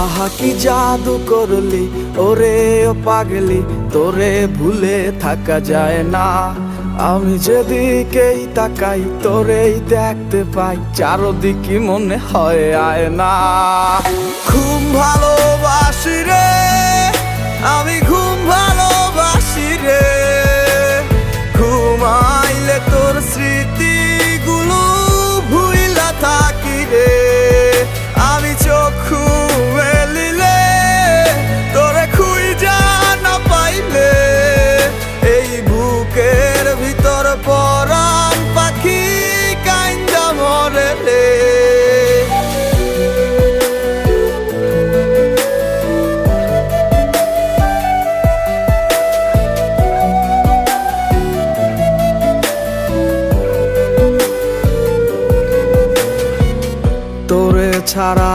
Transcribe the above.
আহা কি জাদু করলি ওরে ও পাগলি, তোরে ভুলে থাকা যায় না। আমি যেদিকেই তাকাই তোরেই দেখতে পাই, চারদিকে মনে হয় আয়না। ঘুম ভালোবাসি রে আমি, ঘুম ভালোবাসি রে। ঘুমাইলে তোর স্মৃতিগুলো ভুইলা থাকি রে। আমি চক্ষু মেলিলে তোরে খুঁজা না পাইলে, এই বুকের ভিতর পরাণ পাখি কাইন্দা মরে রে। তোরে ছাড়া